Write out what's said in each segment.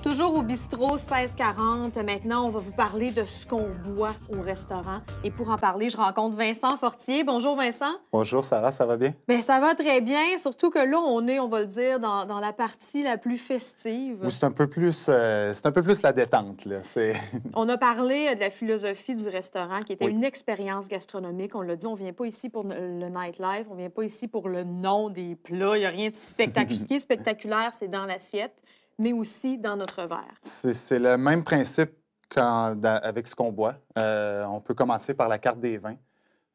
Toujours au bistrot 1640. Maintenant, on va vous parler de ce qu'on boit au restaurant. Et pour en parler, je rencontre Vincent Fortier. Bonjour, Vincent. Bonjour, Sarah, ça va bien? Bien, ça va très bien, surtout que là, on va le dire, dans la partie la plus festive. Oui, c'est un peu plus la détente, là. On a parlé de la philosophie du restaurant, qui était Oui. une expérience gastronomique. On l'a dit, on vient pas ici pour le nightlife, on vient pas ici pour le nom des plats. Il n'y a rien de spectaculaire. Ce qui est spectaculaire, c'est dans l'assiette, mais aussi dans notre verre. C'est le même principe avec ce qu'on boit. On peut commencer par la carte des vins.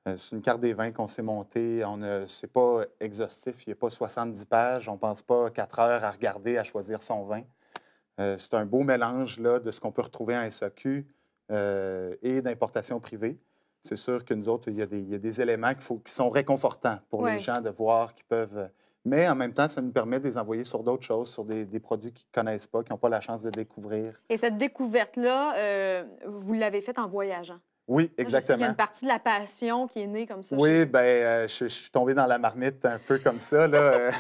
C'est une carte des vins qu'on s'est montée. C'est pas exhaustif, il n'y a pas 70 pages. On ne passe pas 4 heures à regarder, à choisir son vin. C'est un beau mélange là, de ce qu'on peut retrouver en SAQ et d'importation privée. C'est sûr que nous autres, il y a des éléments qui sont réconfortants pour les gens de voir qu'ils peuvent... Mais en même temps, ça nous permet de les envoyer sur d'autres choses, sur des produits qu'ils ne connaissent pas, qui n'ont pas la chance de découvrir. Et cette découverte-là, vous l'avez faite en voyageant. Oui, exactement. Je sais qu'il y a une partie de la passion qui est née comme ça. Oui, bien, je suis tombé dans la marmite un peu comme ça. Là.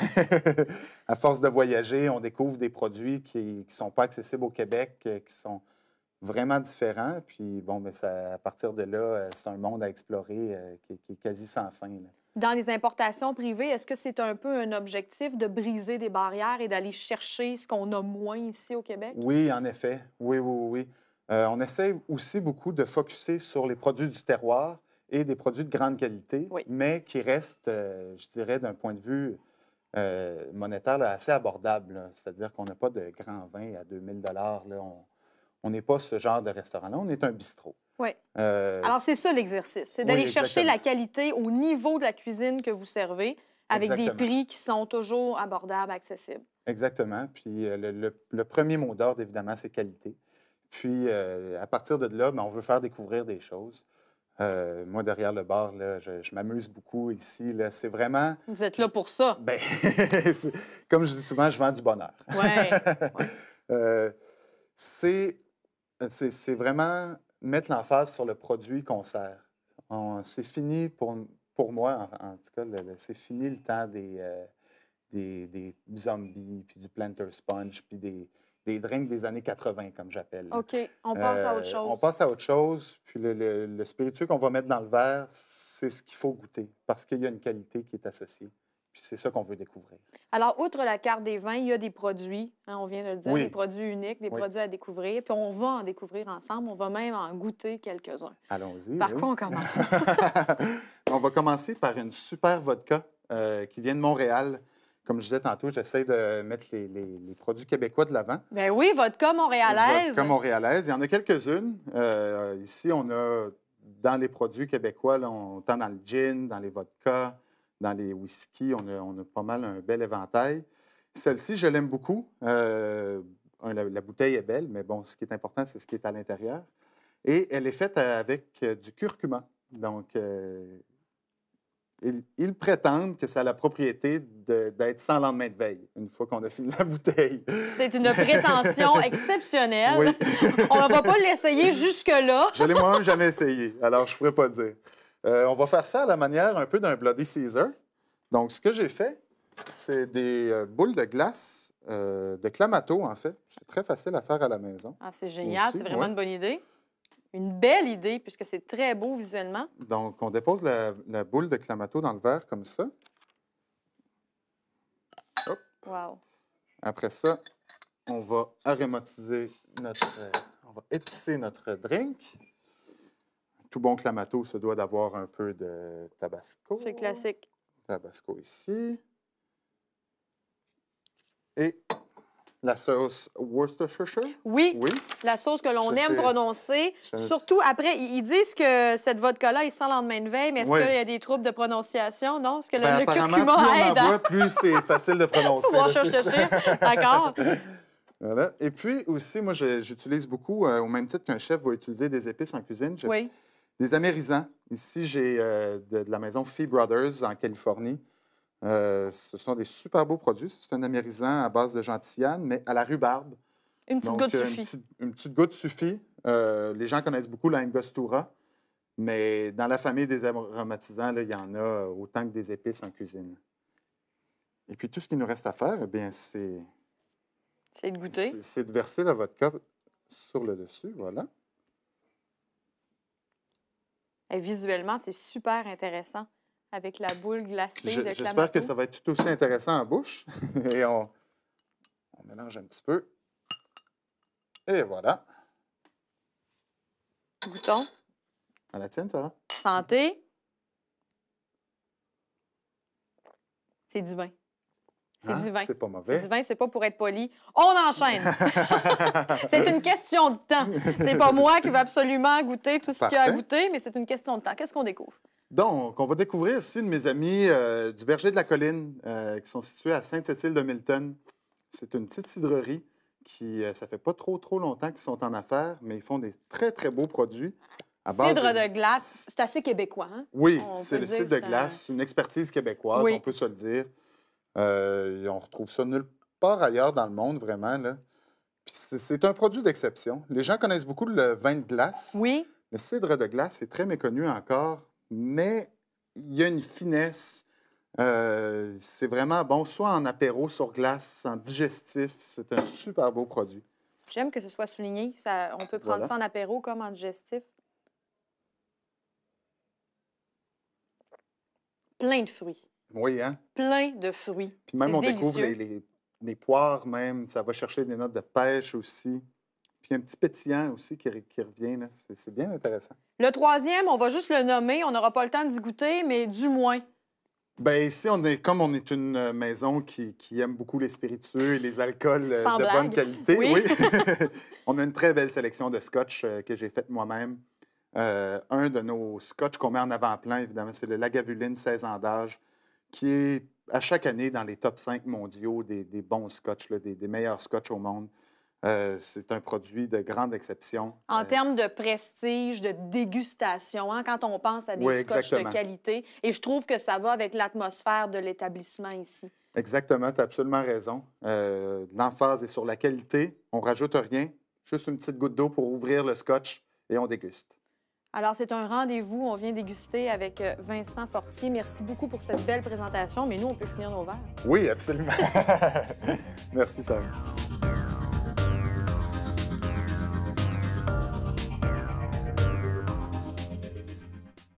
À force de voyager, on découvre des produits qui ne sont pas accessibles au Québec, qui sont vraiment différents. Puis, bon, bien, à partir de là, c'est un monde à explorer qui est quasi sans fin, là. Dans les importations privées, est-ce que c'est un peu un objectif de briser des barrières et d'aller chercher ce qu'on a moins ici au Québec? Oui, en effet. Oui, oui, oui. On essaie aussi beaucoup de focusser sur les produits du terroir et des produits de grande qualité, mais qui restent, je dirais, d'un point de vue monétaire, là, assez abordable. C'est-à-dire qu'on n'a pas de grands vins à 2000 $. On n'est pas ce genre de restaurant-là. On est un bistrot. Oui. Alors, c'est ça l'exercice. C'est d'aller chercher la qualité au niveau de la cuisine que vous servez avec des prix qui sont toujours abordables, accessibles. Exactement. Puis le premier mot d'ordre, évidemment, c'est qualité. Puis, à partir de là, bien, on veut faire découvrir des choses. Moi, derrière le bar, là, je m'amuse beaucoup ici. C'est vraiment... Vous êtes là pour ça. Bien, comme je dis souvent, je vends du bonheur. Oui. C'est vraiment mettre l'emphase sur le produit qu'on sert. C'est fini pour moi, en tout cas, c'est fini le temps des zombies, puis du planter sponge, puis des drinks des années 80, comme j'appelle. OK. On passe à autre chose. On passe à autre chose. Puis le spiritueux qu'on va mettre dans le verre, c'est ce qu'il faut goûter parce qu'il y a une qualité qui est associée. Puis c'est ça qu'on veut découvrir. Alors, outre la carte des vins, il y a des produits, hein, on vient de le dire, des produits uniques, des produits à découvrir. Puis on va en découvrir ensemble. On va même en goûter quelques-uns. Allons-y. Par quoi on commence? On va commencer par une super vodka qui vient de Montréal. Comme je disais tantôt, j'essaie de mettre les produits québécois de l'avant. Bien oui, vodka montréalaise. Vodka montréalaise. Il y en a quelques-unes. Ici, on a, dans les produits québécois, là, autant dans le gin, dans les vodkas, dans les whiskies, on a pas mal un bel éventail. Celle-ci, je l'aime beaucoup. La bouteille est belle, mais bon, ce qui est important, c'est ce qui est à l'intérieur. Et elle est faite avec du curcuma. Donc, ils prétendent que ça a la propriété d'être sans lendemain de veille, une fois qu'on a fini la bouteille. C'est une prétention exceptionnelle. Oui. On ne va pas l'essayer jusque-là. Je l'ai moi-même jamais essayé, alors je ne pourrais pas dire. On va faire ça à la manière un peu d'un Bloody Caesar. Donc, ce que j'ai fait, c'est des boules de glace de Clamato, en fait. C'est très facile à faire à la maison. Ah, c'est génial, c'est vraiment une bonne idée. Une belle idée, puisque c'est très beau visuellement. Donc, on dépose la boule de Clamato dans le verre comme ça. Hop. Wow. Après ça, on va aromatiser on va épicer notre drink. Tout bon Clamato se doit d'avoir un peu de tabasco. C'est classique. Tabasco ici. Et la sauce Worcestershire. Oui, la sauce que l'on aime prononcer. Surtout après, ils disent que cette vodka-là est sans lendemain de veille, mais est-ce qu'il y a des troubles de prononciation? Non? Est-ce que le curcuma aide? Plus on en boit, plus c'est facile de prononcer. Worcestershire, d'accord. Voilà. Et puis aussi, moi, j'utilise beaucoup, au même titre qu'un chef va utiliser des épices en cuisine, des amérisants. Ici, j'ai de la maison Fee Brothers en Californie. Ce sont des super beaux produits. C'est un amérisant à base de gentillane, mais à la rhubarbe. Une petite goutte suffit. Une petite goutte suffit. Les gens connaissent beaucoup l'angostura, mais dans la famille des aromatisants, là, il y en a autant que des épices en cuisine. Et puis, tout ce qu'il nous reste à faire, eh bien, c'est C'est de goûter. C'est de verser la vodka sur le dessus, voilà. Et visuellement, c'est super intéressant avec la boule glacée de J'espère Clamato. que ça va être tout aussi intéressant en bouche. Et on mélange un petit peu. Et voilà. Goûtons. À la tienne, ça va? Santé. C'est divin. C'est Hein? divin. C'est pas C'est mauvais. divin, c'est pas pour être poli. On enchaîne. C'est une question de temps. C'est pas moi qui vais absolument goûter tout ce qu'il y a à Parfait. goûter, mais c'est une question de temps. Qu'est-ce qu'on découvre? Donc, on va découvrir ici de mes amis du Verger de la Colline, qui sont situés à Sainte-Cécile-de-Milton. C'est une petite cidrerie qui, ça fait pas trop longtemps qu'ils sont en affaires, mais ils font des très beaux produits. Cidre de glace, c'est assez québécois, hein? Oui, On c'est peut le dire cidre que de c'est glace, une expertise québécoise, Oui. on peut se le dire. Et on retrouve ça nulle part ailleurs dans le monde, vraiment, là. Puis c'est un produit d'exception. Les gens connaissent beaucoup le vin de glace. Oui, Le cidre de glace est très méconnu encore, mais il y a une finesse. C'est vraiment bon, soit en apéro sur glace, en digestif. C'est un super beau produit. j'aime que ce soit souligné. Ça, on peut prendre Voilà. ça en apéro comme en digestif. Plein de fruits. Oui, hein? Plein de fruits. Puis même, C'est on découvre délicieux. les poires même. Ça va chercher des notes de pêche aussi. Puis un petit pétillant aussi qui revient, là. C'est bien intéressant. Le troisième, on va juste le nommer. On n'aura pas le temps d'y goûter, mais du moins. Bien, ici, comme on est une maison qui aime beaucoup les spiritueux et les alcools Sans de blague. bonne qualité, Oui. on a une très belle sélection de scotch que j'ai faite moi-même. Un de nos scotch qu'on met en avant-plan, évidemment, c'est le Lagavulin 16 ans d'âge, qui est à chaque année dans les top 5 mondiaux des bons scotch, là, des meilleurs scotch au monde. C'est un produit de grande exception. En termes de prestige, de dégustation, hein, quand on pense à des Oui, scotch exactement. de qualité. Et je trouve que ça va avec l'atmosphère de l'établissement ici. Exactement, tu as absolument raison. L'emphase est sur la qualité. On rajoute rien, juste une petite goutte d'eau pour ouvrir le scotch et on déguste. Alors, c'est un rendez-vous. On vient déguster avec Vincent Fortier. Merci beaucoup pour cette belle présentation, mais nous, on peut finir nos verres. Oui, absolument. Merci, Sarah.